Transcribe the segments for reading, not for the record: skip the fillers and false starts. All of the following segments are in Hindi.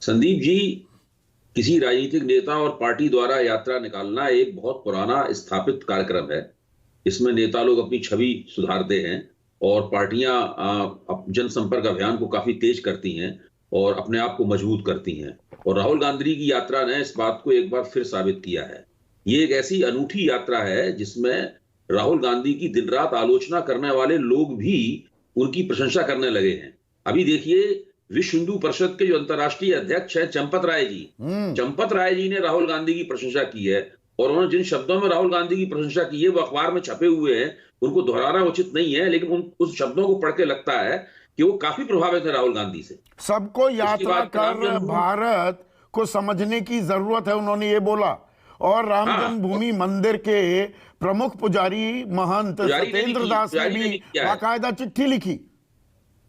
संदीप जी, किसी राजनीतिक नेता और पार्टी द्वारा यात्रा निकालना एक बहुत पुराना स्थापित कार्यक्रम है। इसमें नेता लोग अपनी छवि सुधारते हैं और पार्टियां जनसंपर्क अभियान को काफी तेज करती हैं और अपने आप को मजबूत करती हैं। और राहुल गांधी की यात्रा ने इस बात को एक बार फिर साबित किया है। ये एक ऐसी अनूठी यात्रा है जिसमें राहुल गांधी की दिन रात आलोचना करने वाले लोग भी उनकी प्रशंसा करने लगे हैं। अभी देखिए, विश्व हिंदू परिषद के जो अंतर्राष्ट्रीय अध्यक्ष है चंपत राय जी ने राहुल गांधी की प्रशंसा की है और उन्होंने जिन शब्दों में राहुल गांधी की प्रशंसा की है वो अखबार में छपे हुए हैं, उनको दोहराना उचित नहीं है, लेकिन उस शब्दों को पढ़ के लगता है कि वो काफी प्रभावित है राहुल गांधी से। सबको यात्रा कर भारत को समझने की जरूरत है, उन्होंने ये बोला। और राम जन्मभूमि मंदिर के प्रमुख पुजारी महंत सत्येंद्र दास ने भी बाकायदा चिट्ठी लिखी।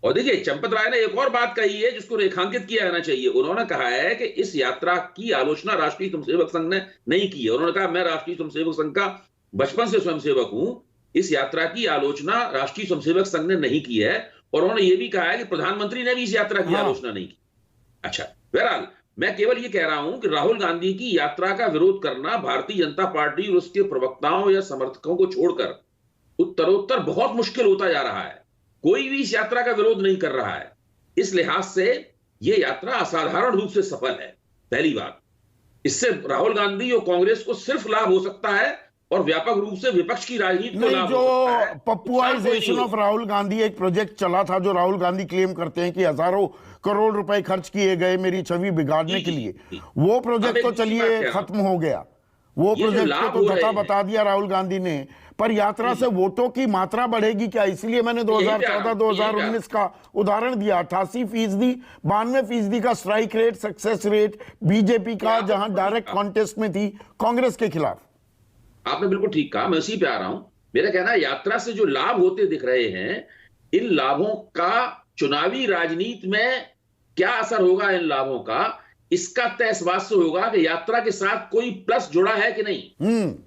और देखिए, चंपत राय ने एक और बात कही है जिसको रेखांकित किया जाना चाहिए। उन्होंने कहा है कि इस यात्रा की आलोचना राष्ट्रीय स्वयंसेवक संघ ने नहीं की है। उन्होंने कहा, मैं राष्ट्रीय स्वयंसेवक संघ का बचपन से स्वयंसेवक हूं, इस यात्रा की आलोचना राष्ट्रीय स्वयंसेवक संघ ने नहीं की है। और उन्होंने ये भी कहा है कि प्रधानमंत्री ने भी इस यात्रा की आलोचना नहीं की। अच्छा, बहरहाल मैं केवल ये कह रहा हूं कि राहुल गांधी की यात्रा का विरोध करना भारतीय जनता पार्टी और उसके प्रवक्ताओं या समर्थकों को छोड़कर उत्तरोत्तर बहुत मुश्किल होता जा रहा है। कोई भी इस यात्रा का विरोध नहीं कर रहा है। इस लिहाज से यह यात्रा असाधारण रूप से सफल है। पहली बात, इससे राहुल गांधी और कांग्रेस को सिर्फ लाभ हो सकता है और व्यापक रूप से विपक्ष की राजनीति को लाभ हो सकता है। पप्पुआइजेशन ऑफ राहुल गांधी एक प्रोजेक्ट चला था जो राहुल गांधी क्लेम करते हैं कि हजारों करोड़ रुपए खर्च किए गए मेरी छवि बिगाड़ने के लिए। वो प्रोजेक्ट तो चलिए खत्म हो गया, वो प्रोजेक्ट को तो धता बता दिया राहुल गांधी ने। पर यात्रा से वोटों की मात्रा बढ़ेगी क्या? इसलिए मैंने 2014-2019 का उदाहरण दिया। 88%, 92% का strike rate, success rate BJP का, जहां डायरेक्ट कॉन्टेस्ट में थी कांग्रेस के खिलाफ। आपने बिल्कुल ठीक कहा, मैं उसी पे आ रहा हूं। मेरा कहना है, यात्रा से जो लाभ होते दिख रहे हैं, इन लाभों का चुनावी राजनीति में क्या असर होगा, इन लाभों का इसका तय इस बात से होगा कि यात्रा के साथ कोई प्लस जुड़ा है कि नहीं।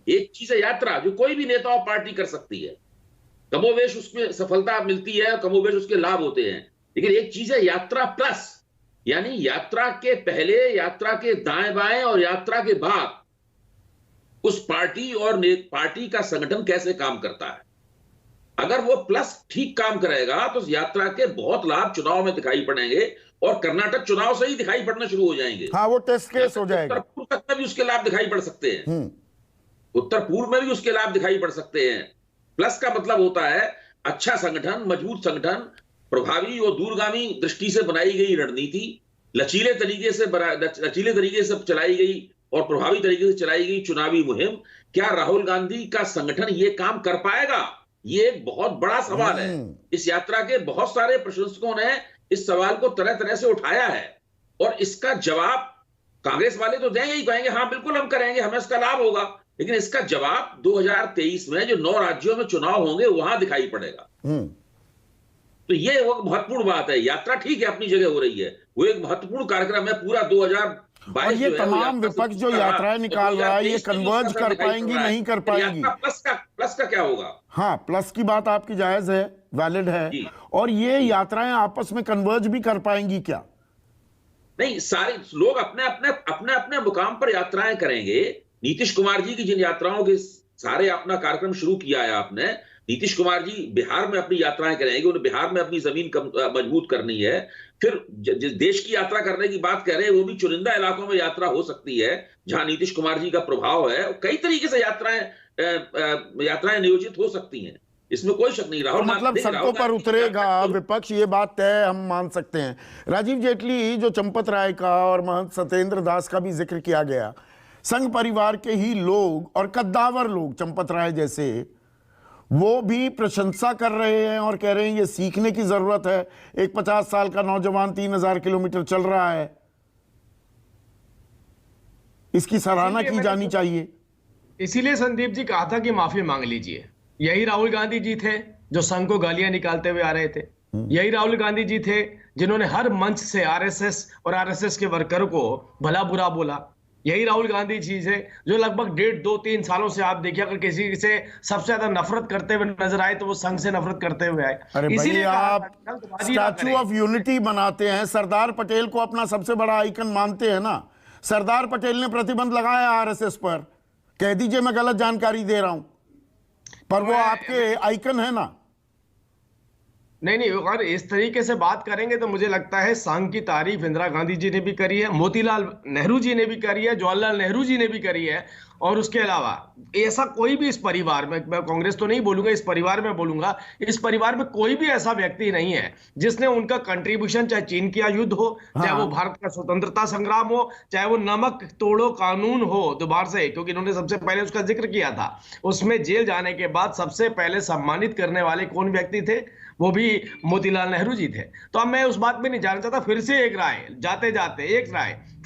एक चीज है यात्रा, जो कोई भी नेता और पार्टी कर सकती है, कमोवेश उसमें सफलता मिलती है, कमोवेश उसके लाभ होते हैं। लेकिन एक चीज है यात्रा प्लस, यानी यात्रा के पहले, यात्रा के दाएं बाएं और यात्रा के बाद उस पार्टी और पार्टी का संगठन कैसे काम करता है। अगर वो प्लस ठीक काम करेगा तो यात्रा के बहुत लाभ चुनाव में दिखाई पड़ेंगे और कर्नाटक चुनाव से ही दिखाई पड़ना शुरू हो जाएंगे। हाँ, वो टेस्ट केस हो जाएगा। उत्तर पूर्व तक में भी उसके लाभ दिखाई पड़ सकते हैं। उत्तर पूर्व में भी उसके लाभ दिखाई पड़ सकते हैं। प्लस का मतलब होता है अच्छा संगठन, मजबूत संगठन, प्रभावी और दूरगामी दृष्टि से बनाई गई रणनीति, लचीले तरीके से चलाई गई और प्रभावी तरीके से चलाई गई चुनावी मुहिम। क्या राहुल गांधी का संगठन ये काम कर पाएगा? ये एक बहुत बड़ा सवाल है। इस यात्रा के बहुत सारे प्रशंसकों ने इस सवाल को तरह तरह से उठाया है और इसका जवाब कांग्रेस वाले तो देंगे ही, कहेंगे हाँ बिल्कुल हम करेंगे, हमें इसका लाभ होगा। लेकिन इसका जवाब 2023 में जो 9 राज्यों में चुनाव होंगे वहां दिखाई पड़ेगा। तो ये वो महत्वपूर्ण बात है। यात्रा ठीक है, अपनी जगह हो रही है, वो एक महत्वपूर्ण कार्यक्रम है। पूरा 2022 और ये तमाम विपक्ष जो यात्राएं निकाल रहा है, ये कन्वर्ज कर पाएंगी, नहीं कर पाएंगी। प्लस का क्या होगा? हाँ, प्लस की बात आपकी जायज है, वैलिड है। और ये यात्राएं आपस में कन्वर्ज भी कर पाएंगी क्या? नहीं, सारे लोग अपने अपने मुकाम पर यात्राएं करेंगे। नीतीश कुमार जी की जिन यात्राओं के सारे अपना कार्यक्रम शुरू किया है आपने, नीतीश कुमार जी बिहार में अपनी यात्राएं करेंगे, उन्हें बिहार में अपनी जमीन मजबूत करनी है। फिर जिस देश की यात्रा करने की बात कर रहे हैं, वो भी चुनिंदा इलाकों में यात्रा हो सकती है जहां नीतीश कुमार जी का प्रभाव है। कई तरीके से यात्राएं नियोजित हो सकती हैं, इसमें कोई शक नहीं। राहुल मतलब सड़कों पर उतरेगा विपक्ष, ये बात तय हम मान सकते हैं। राजीव जेटली, जो चंपत राय का और महंत सत्येंद्र दास का भी जिक्र किया गया, संघ परिवार के ही लोग और कद्दावर लोग चंपत राय जैसे, वो भी प्रशंसा कर रहे हैं और कह रहे हैं ये सीखने की जरूरत है। एक 50 साल का नौजवान 3000 किलोमीटर चल रहा है, इसकी सराहना की जानी चाहिए। इसीलिए संदीप जी कहा था कि माफी मांग लीजिए। यही राहुल गांधी जी थे जो संघ को गालियां निकालते हुए आ रहे थे। यही राहुल गांधी जी थे जिन्होंने हर मंच से आरएसएस और आरएसएस के वर्कर को भला बुरा बोला। यही राहुल गांधी जी थे जो लगभग 1.5-2-3 सालों से आप देखिए, अगर किसी से सबसे ज्यादा नफरत करते हुए नजर आए तो वो संघ से नफरत करते हुए आए। अरे भाई, आप जल्दबाजी ना स्टैचू करें। ऑफ यूनिटी बनाते हैं, सरदार पटेल को अपना सबसे बड़ा आइकन मानते हैं ना। सरदार पटेल ने प्रतिबंध लगाया आरएसएस पर, कह दीजिए मैं गलत जानकारी दे रहा हूं, पर वो आपके आइकन है ना। नहीं, अगर इस तरीके से बात करेंगे तो मुझे लगता है संघ की तारीफ इंदिरा गांधी जी ने भी करी है, मोतीलाल नेहरू जी ने भी करी है, जवाहरलाल नेहरू जी ने भी करी है, और उसके अलावा ऐसा कोई भी इस परिवार में, मैं कांग्रेस तो नहीं बोलूंगा, इस परिवार में बोलूंगा, इस परिवार में कोई भी ऐसा व्यक्ति नहीं है जिसने उनका कंट्रीब्यूशन, चाहे चीन का युद्ध हो, चाहे वो भारत का स्वतंत्रता संग्राम हो, चाहे वो नमक तोड़ो कानून हो दोबारा से, क्योंकि इन्होंने सबसे पहले उसका जिक्र किया था, उसमें जेल जाने के बाद सबसे पहले सम्मानित करने वाले कौन व्यक्ति थे? वो भी मोतीलाल नेहरू जी थे। तो अब मैं उस बात में नहीं जाना चाहता। फिर से एक राय, जाते जाते एक राय,